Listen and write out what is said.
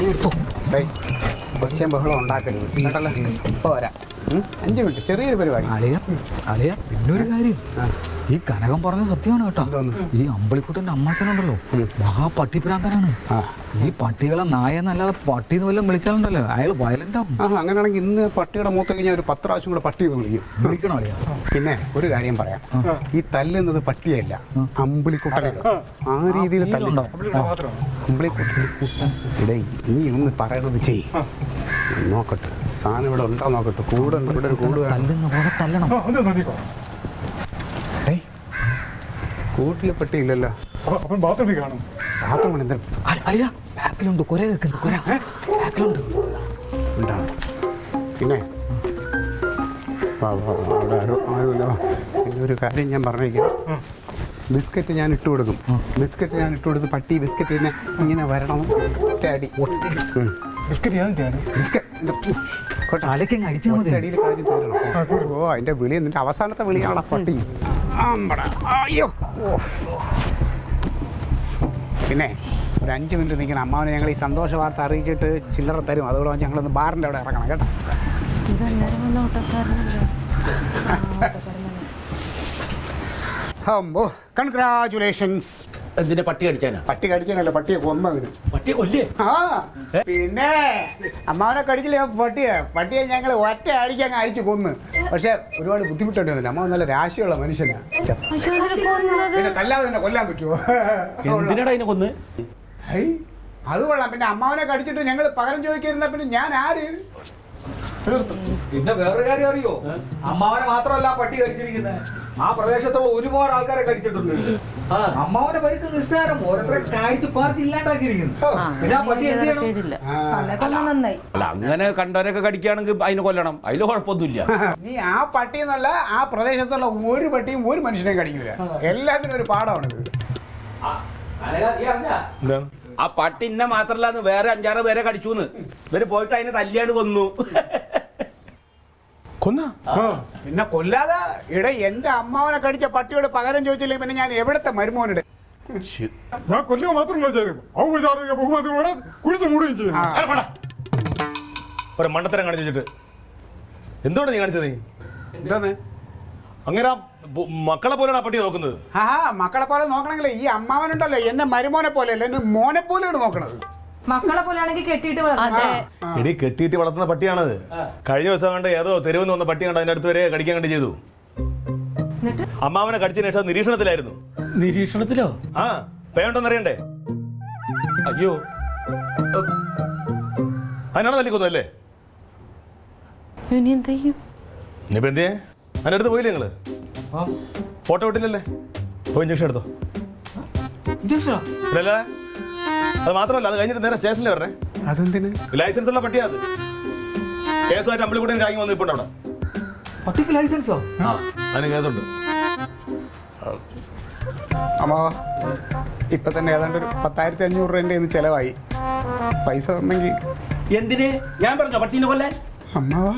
വടി എടുത്തോ. ഒച്ചയും ബഹളം ഉണ്ടാക്കരുത് കേട്ടല്ലോ. ഇപ്പോൾ വരാം. 5 മിനിറ്റ് ചെറിയൊരു പരിപാടി. അലയ പിന്നൊരു കാര്യം, ഈ കനകം പറഞ്ഞ സത്യമാണ് കേട്ടോ. ഈ അമ്പളിക്കുട്ടൻ്റെ അമ്മാച്ചനുണ്ടല്ലോ, മഹാ പട്ടിപ്രാന്തനാണ്. ഈ പട്ടികളെ നായെന്നല്ലാതെ പട്ടിന്ന് വല്ലതും വിളിച്ചാലുണ്ടല്ലോ അയാൾ വയലന്റ് ആവും. അങ്ങനെയാണെങ്കിൽ ഇന്ന് പട്ടിയുടെ മൂത്തേക്ക് ഞാൻ ഒരു 10 പ്രാവശ്യം കൂടെ പട്ടി എന്ന് വിളിക്കണോ അളിയാ? പിന്നെ ഒരു കാര്യം പറയാം, ഈ തല്ലുന്നത് പട്ടിയല്ല, അമ്പിളിക്കുട്ടനാണ്. ആ രീതിയിൽ അമ്പിളിക്കുട്ടൻ ഇടേ നീ ഒന്ന് പറയണത് ചെയ്. നോക്കട്ടെ സാധനം ഇവിടെ ഉണ്ടോ നോക്കട്ടെ. കൂടെ ഇവിടെ ഒരു കൂട് തല്ലണം. കൂട്ടിലെ പട്ടി ഇല്ലല്ലോ. ബാത്റൂമിൽ കാണും. ബാത്റൂമിൽ എന്താ ബാക്കിലുണ്ട്, കുര കേൾക്കുന്നു. കുര ബാക്കിലുണ്ട് ഉണ്ടാവും. പിന്നെ അവിടെ ആരുമില്ല. പിന്നെ ഒരു കാര്യം ഞാൻ പറഞ്ഞേക്കാം, ബിസ്ക്കറ്റ് ഞാൻ ഇട്ട് കൊടുക്കും. ബിസ്ക്കറ്റ് ഞാൻ ഇട്ട് കൊടുത്ത് പട്ടി ബിസ്ക്കറ്റിനെ ഇങ്ങനെ വരണം. അടി ബിസ്ക്കറ്റ് അടിയിൽ കാര്യം തരണം. ഓ അതിൻ്റെ വിളി എന്നിട്ട് അവസാനത്തെ വിളിയാണ് പട്ടി. അയ്യോ. പിന്നെ ഒരു 5 മിനിറ്റ് നിൽക്കണം. അമ്മാവനെ ഞങ്ങൾ ഈ സന്തോഷ വാർത്ത അറിയിച്ചിട്ട് ചില്ലറ തരും. അതുകൊണ്ട് ഞങ്ങളൊന്ന് ബാറിൻ്റെ അവിടെ ഇറങ്ങണം കേട്ടോ. അമ്പോ കൺഗ്രാജുലേഷൻസ്. എന്തിനാ പട്ടി കടിച്ചാനാ? പട്ടി കടിച്ചാനല്ല, പട്ടിയെ കൊന്നതിന്. പട്ടിയെ കൊല്ലേ? ആ പിന്നെ അമ്മാവനെ കടിച്ചില്ല പട്ടിയെ ഞങ്ങൾ ഒറ്റ അടിക്കാൻ അടിച്ച് കൊന്ന്. പക്ഷെ ഒരുപാട് ബുദ്ധിമുട്ടുണ്ട്. അമ്മാവൻ നല്ല രാശിയുള്ള മനുഷ്യനാണ്. പിന്നെ കല്ലാതെ തന്നെ കൊല്ലാൻ പറ്റുമോ? എന്തിനാടാ അതിനെ കൊന്ന്? അത് കൊള്ളാം. പിന്നെ അമ്മാവനെ കടിച്ചിട്ട് ഞങ്ങൾ പകരം ചോദിക്കുന്ന പിന്നെ ഞാൻ ആര്? തീർത്തു. പിന്നെ വേറൊരു കാര്യം അറിയോ, അമ്മാവനെ മാത്രമല്ല പട്ടി കടിച്ചിരിക്കുന്നത്, ആ പ്രദേശത്തുള്ള ഒരുപാട് ആൾക്കാരെ കടിച്ചിട്ടുണ്ട്. അമ്മാവനെ പരിക്ക് നിസ്സാരം, ഓരോരുത്തരെ കാഴ്ച പാർട്ടി ഇല്ലാണ്ടാക്കിയിരിക്കുന്നു. പിന്നെ ആ പട്ടി എന്ത് ചെയ്യണം? അല്ല അങ്ങനെ കണ്ടവരൊക്കെ കടിക്കുകയാണെങ്കിൽ അതിനെ കൊല്ലണം, അതിൽ കുഴപ്പമൊന്നുമില്ല. നീ ആ പട്ടി എന്നല്ല, ആ പ്രദേശത്തുള്ള ഒരു പട്ടിയും ഒരു മനുഷ്യനെയും കടിക്കൂല. എല്ലാത്തിനും ഒരു പാഠമാണിത്. ആ പട്ടി ഇന്നെ മാത്രല്ല വേറെ 5-6 പേരെ കടിച്ചൂന്ന്. ഇവര് പോയിട്ട് അതിനെ തല്ലിയാണ് കൊന്നു. പിന്നെ കൊല്ലാതെ ഇട എന്റെ അമ്മാവനെ കടിച്ച പട്ടിയോട് പകരം ചോദിച്ചില്ലേ പിന്നെ ഞാൻ എവിടത്തെ മരുമോനിടെ? ഞാൻ കൊല്ലുക മാത്രമല്ല ചെയ്തു, ഔപചാരിക ബഹുമതിയോടെ കുഴിച്ചു മൂടുകയും ചെയ്യും. ഒരു മണ്ടത്തരം കാണിച്ചിട്ട് എന്തുകൊണ്ട് നീ കാണിച്ചത്? എന്താന്ന് അങ്ങനെ മക്കളെ പോലെയാണ് ആ പട്ടിയെ നോക്കുന്നത്. മക്കളെ പോലെ നോക്കണമെങ്കിലേ ഈ അമ്മാവനുണ്ടല്ലോ എന്നെ മരുമോനെ പോലെ അല്ല, എന്നെ മോനെ പോലെയാണ് നോക്കണത്. മക്കളെ പോലെയാണെങ്കിൽ കെട്ടിയിട്ട് എടി കെട്ടിയിട്ട് വളർത്തുന്ന പട്ടിയാണത്. കഴിഞ്ഞ ദിവസം കണ്ട് ഏതോ തെരുവിൽ നിന്ന് വന്ന പട്ടി കണ്ട് അതിന്റെ അടുത്ത് വരെ കടിക്കാൻ കണ്ട് ചെയ്തു. അമ്മാവനെ കടിച്ചതിന് ശേഷം നിരീക്ഷണത്തിലായിരുന്നു. നിരീക്ഷണത്തിലോ? ആ പേണ്ടോന്നറിയണ്ടേ? അയ്യോ, അതിനാണ് തല്ലിക്കൊന്നു അല്ലേ? ഇനിയിപ്പോ എന്തിയെ അതിന്റെ അടുത്ത് പോയില്ലേ നിങ്ങള്? ഫോട്ടോ വിട്ടില്ലല്ലേ? പോയി ഇഞ്ചക്ഷൻ എടുത്തോ. ഇല്ലല്ലേ? അത് മാത്രമല്ല, അത് കഴിഞ്ഞിട്ട് നേരെ സ്റ്റേഷനിൽ വരണേ. അതെന്തിന്? ലൈസൻസ് ഉള്ള പട്ടിയാ അത്. കേസുമായിട്ട് അമ്പളിക്കൂടെ കാങ്ങി വന്ന് ഇപ്പൊ അവിടെ. പട്ടിക്ക് ലൈസൻസോ? ആ അതിന് കേസുണ്ട്. അമ്മാവ ഇപ്പൊ തന്നെ ഏതാണ്ട് ഒരു 10,500 രൂപ ചെലവായി. പൈസ തന്നെങ്കിൽ എന്തിന്? ഞാൻ പറഞ്ഞോ പട്ടീനെ കൊല്ലാൻ? അമ്മാവ